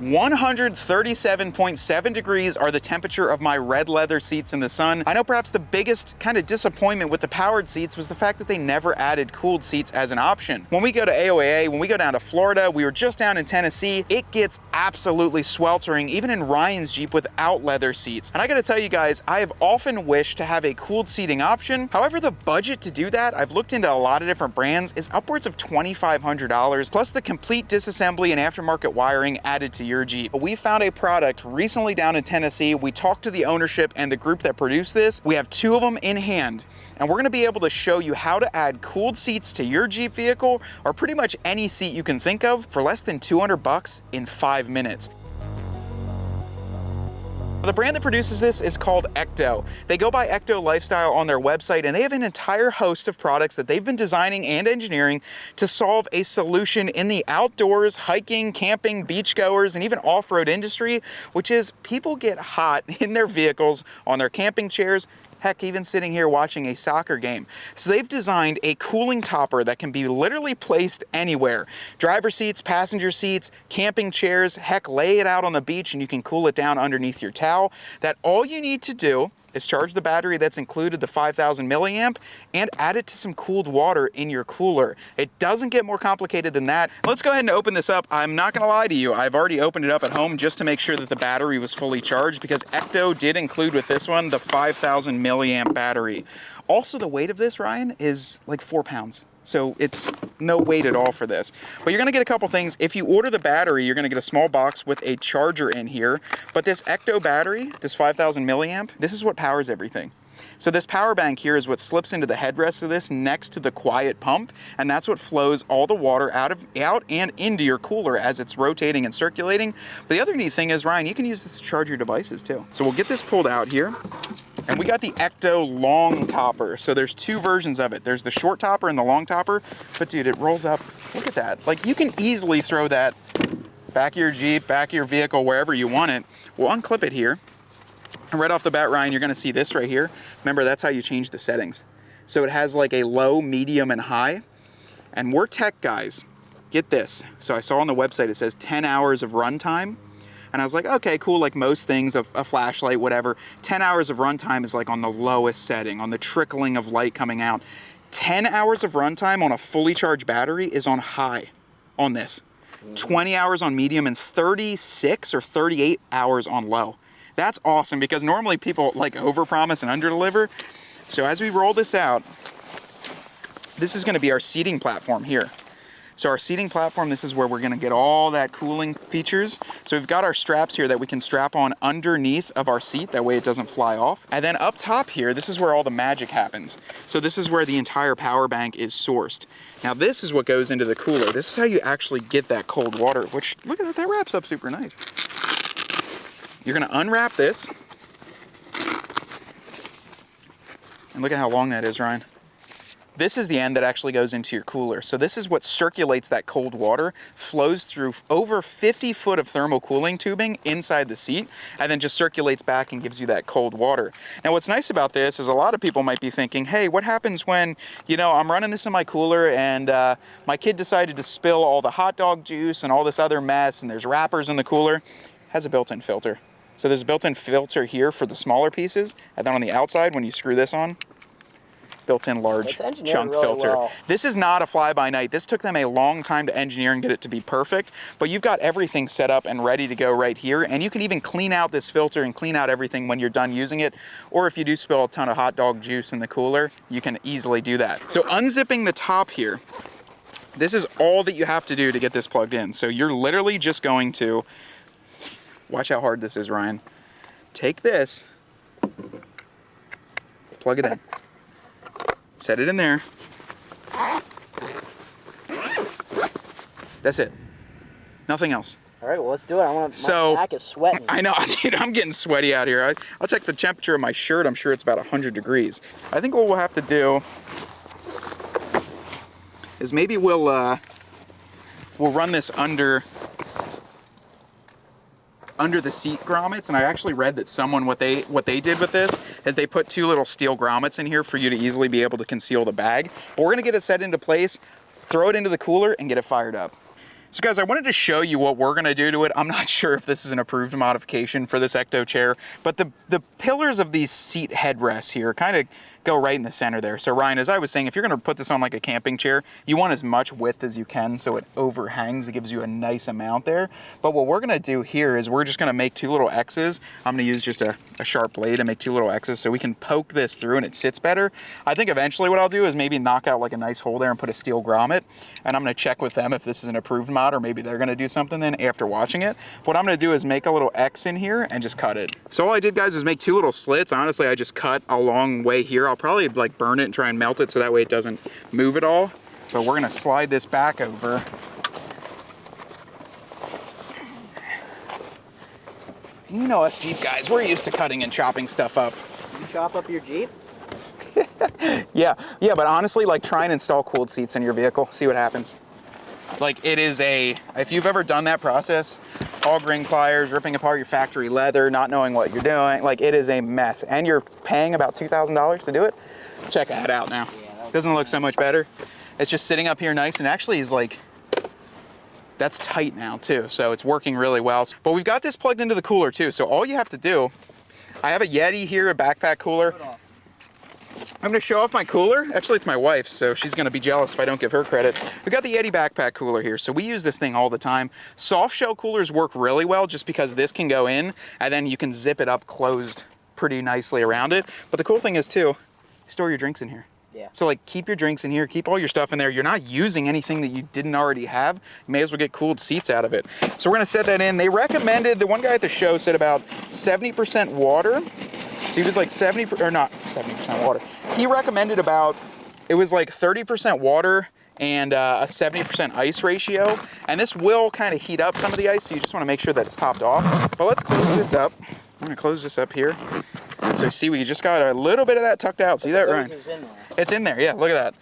137.7 degrees are the temperature of my red leather seats in the sun. I know perhaps the biggest kind of disappointment with the powered seats was the fact that they never added cooled seats as an option. When we go to AOAA, when we go down to Florida, we were just down in Tennessee, it gets absolutely sweltering, even in Ryan's Jeep without leather seats. And I gotta tell you guys, I have often wished to have a cooled seating option. However, the budget to do that, I've looked into a lot of different brands, is upwards of $2,500, plus the complete disassembly and aftermarket wiring added to your Jeep. We found a product recently down in Tennessee. We talked to the ownership and the group that produced this. We have 2 of them in hand, and we're gonna be able to show you how to add cooled seats to your Jeep vehicle, or pretty much any seat you can think of, for less than 200 bucks in 5 minutes. The brand that produces this is called Ecto. They go by Ecto Lifestyle on their website, and they have an entire host of products that they've been designing and engineering to solve a solution in the outdoors, hiking, camping, beachgoers, and even off-road industry, which is people get hot in their vehicles, on their camping chairs, heck, even sitting here watching a soccer game. So they've designed a cooling topper that can be literally placed anywhere. Driver seats, passenger seats, camping chairs, heck, lay it out on the beach and you can cool it down underneath your towel. That all you need to do is charge the battery that's included, the 5,000 milliamp, and add it to some cooled water in your cooler. It doesn't get more complicated than that. Let's go ahead and open this up. I'm not gonna lie to you, I've already opened it up at home just to make sure that the battery was fully charged, because Ecto did include with this one the 5,000 milliamp battery. Also, the weight of this, Ryan, is like 4 pounds. So it's no weight at all for this. But you're gonna get a couple things. If you order the battery, you're gonna get a small box with a charger in here. But this Ecto battery, this 5,000 milliamp, this is what powers everything. So this power bank here is what slips into the headrest of this next to the quiet pump, and that's what flows all the water out and into your cooler as it's rotating and circulating. But the other neat thing is, Ryan, you can use this to charge your devices too. So we'll get this pulled out here. And we got the Ecto long topper. So there's 2 versions of it. There's the short topper and the long topper. But dude, it rolls up. Look at that. Like, you can easily throw that back of your Jeep, back of your vehicle, wherever you want it. We'll unclip it here. And right off the bat, Ryan, you're gonna see this right here. Remember, that's how you change the settings. So it has like a low, medium, and high. And we're tech guys. Get this. So I saw on the website, it says 10 hours of runtime. And I was like, okay, cool, like most things, a flashlight, whatever. 10 hours of runtime is like on the lowest setting, on the trickling of light coming out. 10 hours of runtime on a fully charged battery is on high on this. 20 hours on medium and 36 or 38 hours on low. That's awesome, because normally people like overpromise and underdeliver. So as we roll this out, this is gonna be our seating platform here. So our seating platform, this is where we're gonna get all that cooling features. So we've got our straps here that we can strap on underneath of our seat, that way it doesn't fly off. And then up top here, this is where all the magic happens. So this is where the entire power bank is sourced. Now this is what goes into the cooler. This is how you actually get that cold water, which, look at that, that wraps up super nice. You're gonna unwrap this. And look at how long that is, Ryan. This is the end that actually goes into your cooler. So this is what circulates that cold water, flows through over 50 foot of thermal cooling tubing inside the seat, and then just circulates back and gives you that cold water. Now what's nice about this is a lot of people might be thinking, hey, what happens when, you know, I'm running this in my cooler and my kid decided to spill all the hot dog juice and all this other mess, and there's wrappers in the cooler. It has a built-in filter. So there's a built-in filter here for the smaller pieces, and then on the outside, when you screw this on, built-in large chunk really filter. Well. This is not a fly-by-night. This took them a long time to engineer and get it to be perfect, but you've got everything set up and ready to go right here, and you can even clean out this filter and clean out everything when you're done using it, or if you do spill a ton of hot dog juice in the cooler, you can easily do that. So unzipping the top here, this is all that you have to do to get this plugged in. So you're literally just going to, watch how hard this is, Ryan. Take this, plug it in. Set it in there. That's it. Nothing else. All right, well, let's do it. My back is sweating. I know, dude, I'm getting sweaty out here. I'll check the temperature of my shirt. I'm sure it's about 100 degrees. I think what we'll have to do is maybe we'll run this under the seat grommets, and I actually read that someone, what they did with this is they put 2 little steel grommets in here for you to easily be able to conceal the bag. But we're gonna get it set into place, throw it into the cooler, and get it fired up. So guys, I wanted to show you what we're gonna do to it. I'm not sure if this is an approved modification for this Ecto chair, but the pillars of these seat headrests here kind of go right in the center there. So Ryan, as I was saying, if you're gonna put this on like a camping chair, you want as much width as you can so it overhangs. It gives you a nice amount there. But what we're gonna do here is we're just gonna make 2 little X's. I'm gonna use just a sharp blade and make 2 little X's so we can poke this through and it sits better. I think eventually what I'll do is maybe knock out like a nice hole there and put a steel grommet. And I'm gonna check with them if this is an approved mod, or maybe they're gonna do something then after watching it. What I'm gonna do is make a little X in here and just cut it. So all I did, guys, was make 2 little slits. Honestly, I just cut a long way here. I'll probably like burn it and try and melt it so that way it doesn't move at all. But we're gonna slide this back over. You know us Jeep guys, we're used to cutting and chopping stuff up. You chop up your Jeep? Yeah, but honestly, like, try and install cooled seats in your vehicle, see what happens. Like, it is if you've ever done that process, hog ring pliers, ripping apart your factory leather, not knowing what you're doing, like, it is a mess. And you're paying about $2,000 to do it. Check that out now. Yeah, doesn't look so much better. It's just sitting up here nice, and actually is like, that's tight now too, so it's working really well. But we've got this plugged into the cooler too, so all you have to do, I have a Yeti here, a backpack cooler. I'm gonna show off my cooler. Actually, it's my wife's, so she's gonna be jealous if I don't give her credit. We got the Yeti backpack cooler here, so we use this thing all the time. Soft shell coolers work really well just because this can go in, and then you can zip it up closed pretty nicely around it. But the cool thing is too, you store your drinks in here. Yeah. So like, keep your drinks in here, keep all your stuff in there. You're not using anything that you didn't already have. You may as well get cooled seats out of it. So we're gonna set that in. They recommended, the one guy at the show said about 70% water. So he was like 70%, or not 70% water. He recommended about, it was like 30% water and a 70% ice ratio. And this will kind of heat up some of the ice, so you just wanna make sure that it's topped off. But let's close this up. I'm gonna close this up here. So see, we just got a little bit of that tucked out. See that, Ryan? It's in there, yeah, look at that.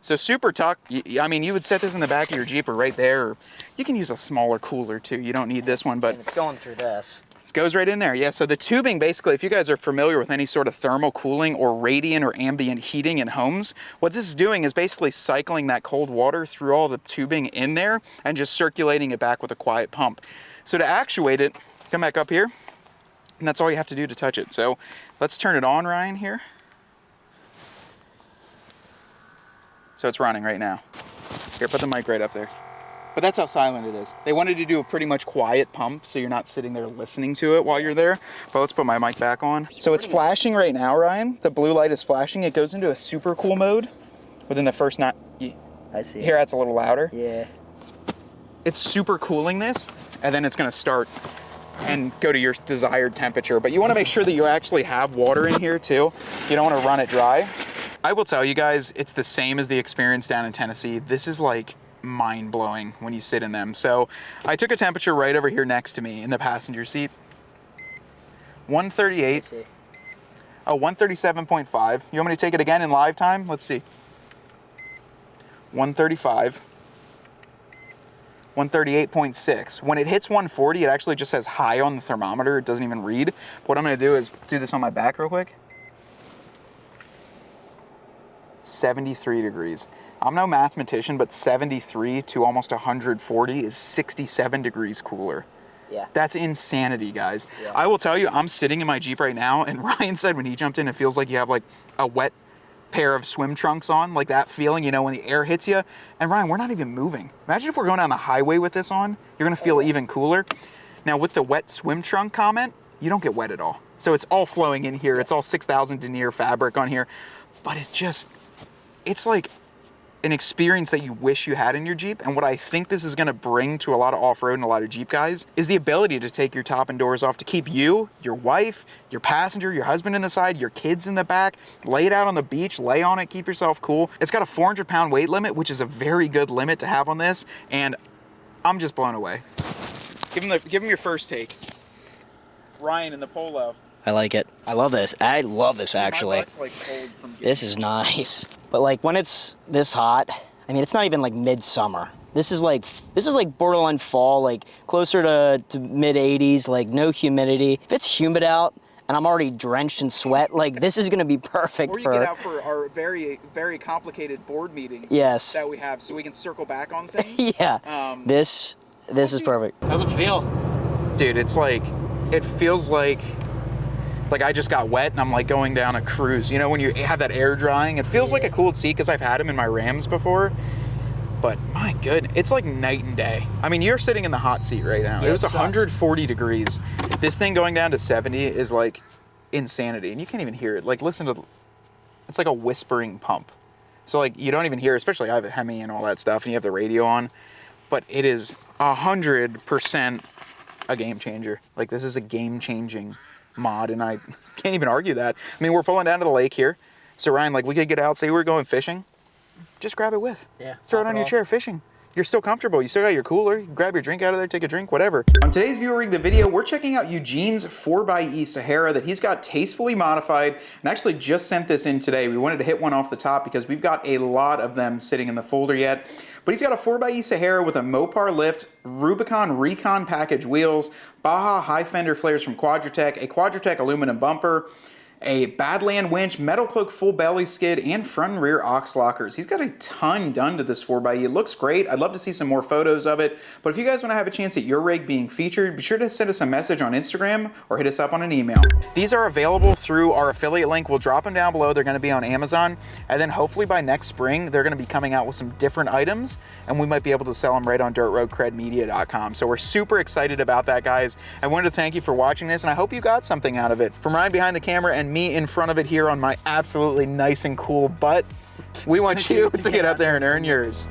So super tucked. I mean, you would set this in the back of your Jeep or right there, or you can use a smaller cooler too. You don't need this one, but and it's going through this. It goes right in there, yeah. So the tubing, basically, if you guys are familiar with any sort of thermal cooling or radiant or ambient heating in homes, what this is doing is basically cycling that cold water through all the tubing in there and just circulating it back with a quiet pump. So to actuate it, come back up here, and that's all you have to do to touch it. So let's turn it on, Ryan, here. So it's running right now. Here, put the mic right up there. But that's how silent it is. They wanted to do a pretty much quiet pump so you're not sitting there listening to it while you're there. But let's put my mic back on. So it's flashing right now, Ryan. The blue light is flashing. It goes into a super cool mode within the first I see. Here, that's a little louder. Yeah. It's super cooling this, and then it's gonna start and go to your desired temperature. But you wanna make sure that you actually have water in here too. You don't wanna run it dry. I will tell you guys, it's the same as the experience down in Tennessee. This is like mind-blowing when you sit in them. So I took a temperature right over here next to me in the passenger seat. 138. Oh, 137.5. You want me to take it again in live time? Let's see. 135. 138.6. When it hits 140, it actually just says high on the thermometer. It doesn't even read. What I'm gonna do is do this on my back real quick. 73 degrees. I'm no mathematician, but 73 to almost 140 is 67 degrees cooler. Yeah. That's insanity, guys. Yeah. I will tell you, I'm sitting in my Jeep right now, and Ryan said when he jumped in, it feels like you have like a wet pair of swim trunks on, like that feeling, you know, when the air hits you. And Ryan, we're not even moving. Imagine if we're going down the highway with this on, you're gonna feel even cooler. Now with the wet swim trunk comment, you don't get wet at all. So it's all flowing in here. It's all 6,000 denier fabric on here, but it's like an experience that you wish you had in your Jeep. And what I think this is gonna bring to a lot of off-road and a lot of Jeep guys is the ability to take your top and doors off to keep you, your wife, your passenger, your husband in the side, your kids in the back, lay it out on the beach, lay on it, keep yourself cool. It's got a 400-pound weight limit, which is a very good limit to have on this. And I'm just blown away. Give him your first take. Ryan in the Polo. I like it. I love this. I love this actually. My butt's like cold from this is nice. But like when it's this hot, I mean, it's not even like midsummer. This is like borderline fall, like closer to mid 80s, like no humidity. If it's humid out, and I'm already drenched in sweat. Like, this is gonna be perfect Or you get out for our very, very complicated board meetings that we have, so we can circle back on things. Yeah, this is perfect. How's it feel? Dude, it's like, it feels like I just got wet and I'm like going down a cruise. You know, when you have that air drying, it feels like a cooled seat because I've had them in my Rams before. But my goodness, it's like night and day. I mean, you're sitting in the hot seat right now. Yeah, it was 140 degrees. This thing going down to 70 is like insanity. And you can't even hear it. Like, listen to, it's like a whispering pump. So like, you don't even hear, especially I have a Hemi and all that stuff and you have the radio on. But it is 100% a game changer. Like, this is a game-changing mod, and I can't even argue that. I mean, we're pulling down to the lake here. So Ryan, like, we could get out, say we're going fishing. Just grab it with. Yeah. Throw it on your chair, fishing. You're still comfortable. You still got your cooler. You grab your drink out of there, take a drink, whatever. On today's Viewer Rig the Video, we're checking out Eugene's 4xe Sahara that he's got tastefully modified, and actually just sent this in today. We wanted to hit one off the top because we've got a lot of them sitting in the folder yet. But he's got a 4xe Sahara with a Mopar lift, Rubicon Recon package wheels, Baja high fender flares from Quadratec, a Quadratec aluminum bumper, a Badland winch, metal cloak full belly skid, and front and rear aux lockers. He's got a ton done to this 4xe. It looks great. I'd love to see some more photos of it. But if you guys want to have a chance at your rig being featured, be sure to send us a message on Instagram or hit us up on an email. These are available through our affiliate link. We'll drop them down below. They're going to be on Amazon. And then hopefully by next spring, they're going to be coming out with some different items, and we might be able to sell them right on dirtroadcredmedia.com. So we're super excited about that, guys. I wanted to thank you for watching this, and I hope you got something out of it. From Ryan behind the camera and me in front of it here on my absolutely nice and cool butt, we want you to get out there and earn yours.